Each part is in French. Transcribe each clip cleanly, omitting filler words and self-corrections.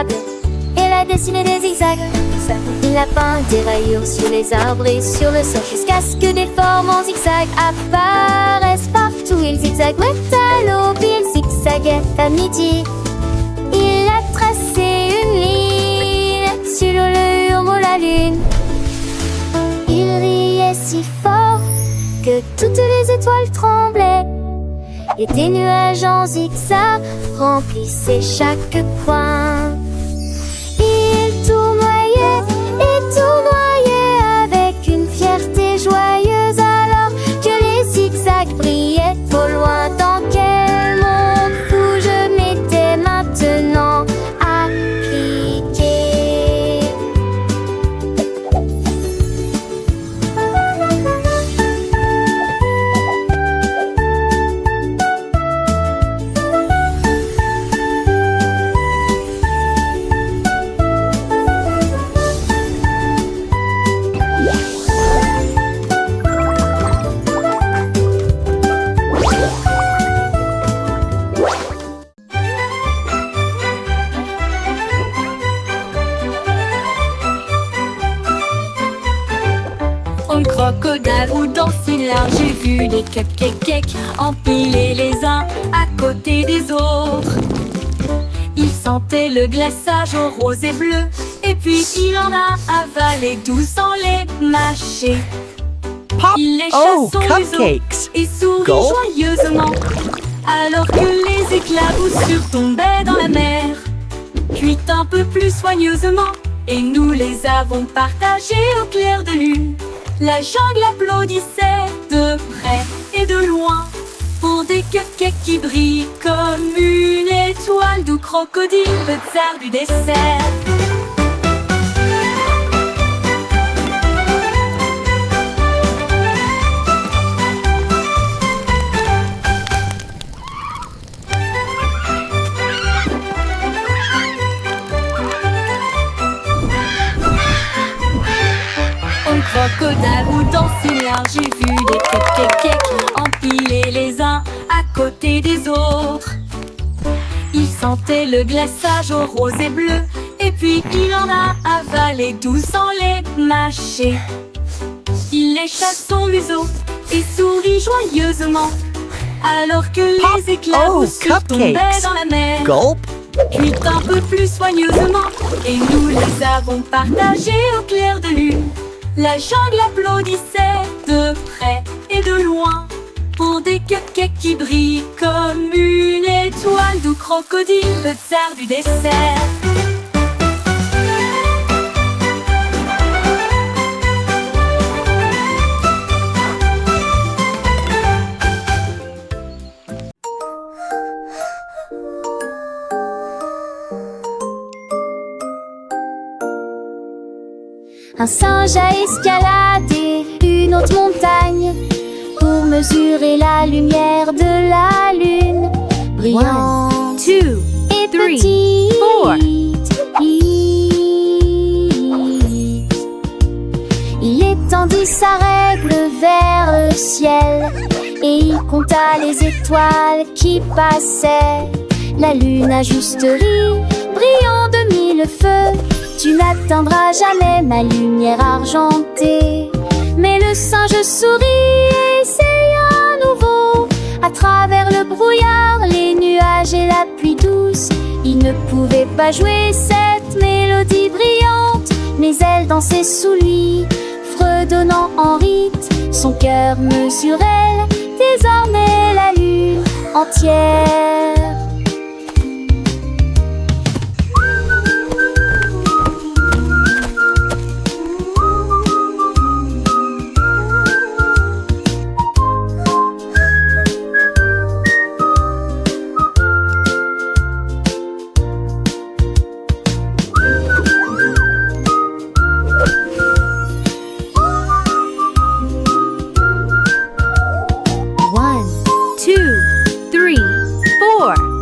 table. Elle a dessiné des zigzags. Il a peint des rayures sur les arbres et sur le sol, jusqu'à ce que des formes en zigzag apparaissent partout. Il zigzaguait à l'aube, il zigzaguait à midi. Il a tracé une ligne sur le hurle la lune. Il riait si fort que toutes les étoiles tremblaient, et des nuages en zigzag remplissaient chaque coin. Il tournoyait et tournoyait avec une fierté joyeuse, alors que les zigzags brillaient au loin. Dans quel monde fou je m'étais maintenant appliqué. Un crocodile ou danser là, j'ai vu des cupcakes empilés les uns à côté des autres. Il sentait le glaçage au rose et bleu, et puis il en a avalé 12 sans les mâcher. Il lécha son museau cupcakes. et sourit Gulp. joyeusement, alors que les éclaboussures tombaient dans la mer. Cuit un peu plus soigneusement, et nous les avons partagés au clair de lune. La jungle applaudissait de près et de loin pour des cupcakes qui brillent comme une étoile, d'où crocodile, le tsar du dessert. Crocodile ou danser là, j'ai vu des cupcakes empilés les uns à côté des autres. Il sentait le glaçage au rose et bleu, et puis il en a avalé 12 sans les mâcher. Il lécha son museau et sourit joyeusement, alors que les éclaboussures tombaient cupcakes. dans la mer. Gulp. Cuit un peu plus soigneusement, et nous les avons partagés au clair de lune. La jungle applaudissait de près et de loin pour des cupcakes qui brillent comme une étoile, d'où crocodile, le tsar du dessert. Un singe a escaladé une haute montagne pour mesurer la lumière de la lune, brillante 2, et 3, petite. 4. Il étendit sa règle vers le ciel et il compta les étoiles qui passaient. La lune a juste ri, brillant de mille feux. Tu n'atteindras jamais ma lumière argentée. Mais le singe sourit et essaya à nouveau. À travers le brouillard, les nuages et la pluie douce, il ne pouvait pas jouer cette mélodie brillante. Mais elle dansait sous lui, fredonnant en rythme. Son cœur mesurait désormais la lune entière. One, two, three, four.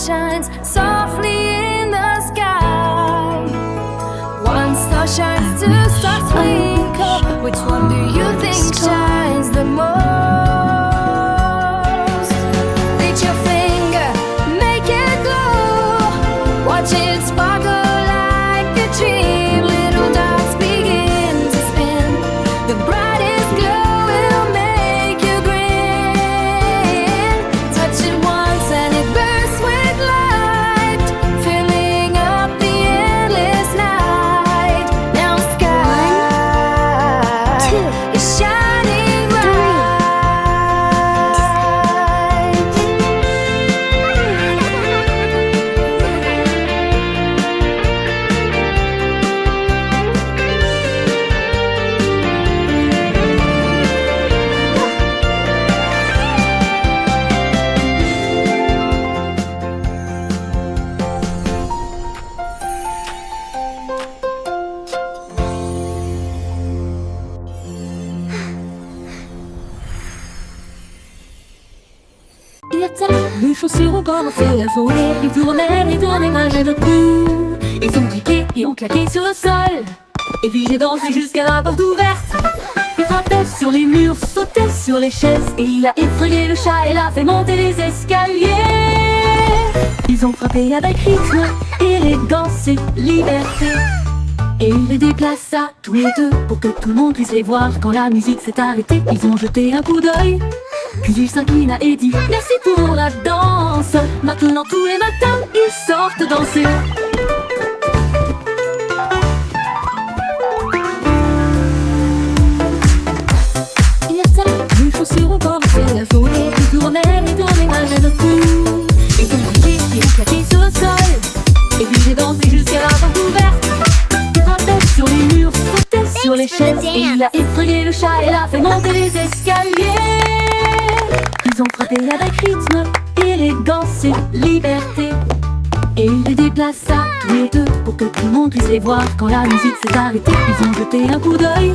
shines softly in the sky. One star shines, two stars twinkle. Which one do you think shines the most? Reach your finger, make it glow. Watch it sparkle like a dream. Little dots begin to spin. The brightest glow will make you grin. Touch it once and it bursts with light, filling up the endless night. Now sky is shining bright. Les chaussures ont commencé à voler. Ils tournaient malgré le coup. Ils ont piqué et ont claqué sur le sol. Et puis j'ai dansé jusqu'à la porte ouverte. Il frappait sur les murs, sautait sur les chaises. Et il a effrayé le chat et l'a fait monter les escaliers. Ils ont frappé avec rythme, élégance et liberté. Et il les déplaça tous les deux pour que tout le monde puisse les voir. Quand la musique s'est arrêtée, ils ont jeté un coup d'œil. Puis il s'inclina et dit merci pour la danse. Maintenant tous les matins ils sortent danser. Les chaussures ont commencé à voler. Ils tournaient malgré le coup. Ils ont piqué et ont claqué sur le sol. Et puis j'ai dansé jusqu'à la porte ouverte. Il frappait sur les murs, sautait sur les chaises. Et il a effrayé le chat et l'a fait monter les escaliers. Ils ont frappé avec rythme, élégance et liberté. Et il les déplaça tous les deux pour que tout le monde puisse les voir. Quand la musique s'est arrêtée, ils ont jeté un coup d'œil.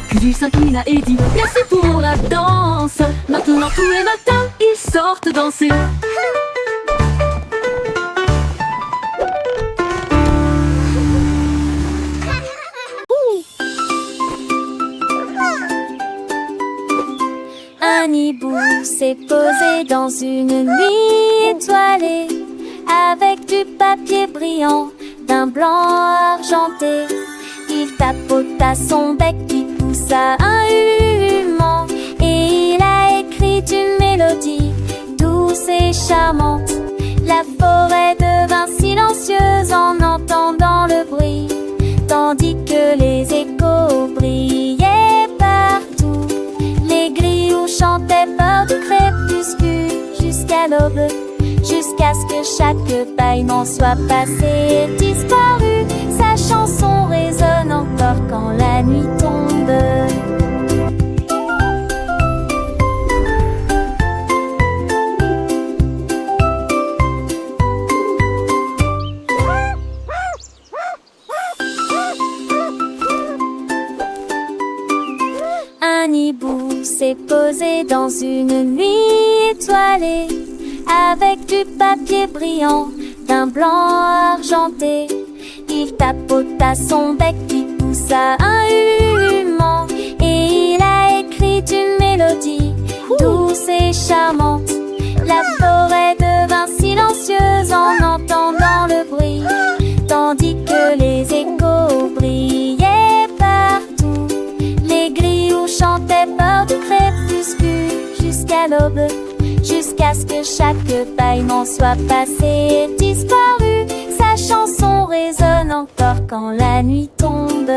Puis il s'inclina et dit merci pour la danse. Maintenant tous les matins ils sortent danser. Un hibou s'est posé dans une nuit étoilée, avec du papier brillant, d'un blanc argenté. Il tapota son bec qui poussa un human, et il a écrit une mélodie douce et charmante. La forêt devint silencieuse en entendant le bruit, tandis que les échos brillaient partout. Les grillons chantaient fort du crépuscule jusqu'à l'aube, jusqu'à ce que chaque bâillement soit passé et disparu. Sa chanson résonne encore quand la nuit tombe. Un hibou s'est posé dans une nuit étoilée, avec du papier brillant, d'un blanc argenté. Il tapota son bec qui poussa un human, et il a écrit une mélodie douce et charmante. La forêt devint silencieuse en entendant le bruit, tandis que les échos brillaient partout. Les grillons chantaient fort du crépuscule jusqu'à l'aube, jusqu'à ce que chaque bâillement soit passé et disparu. Sa chanson résonne encore quand la nuit tombe.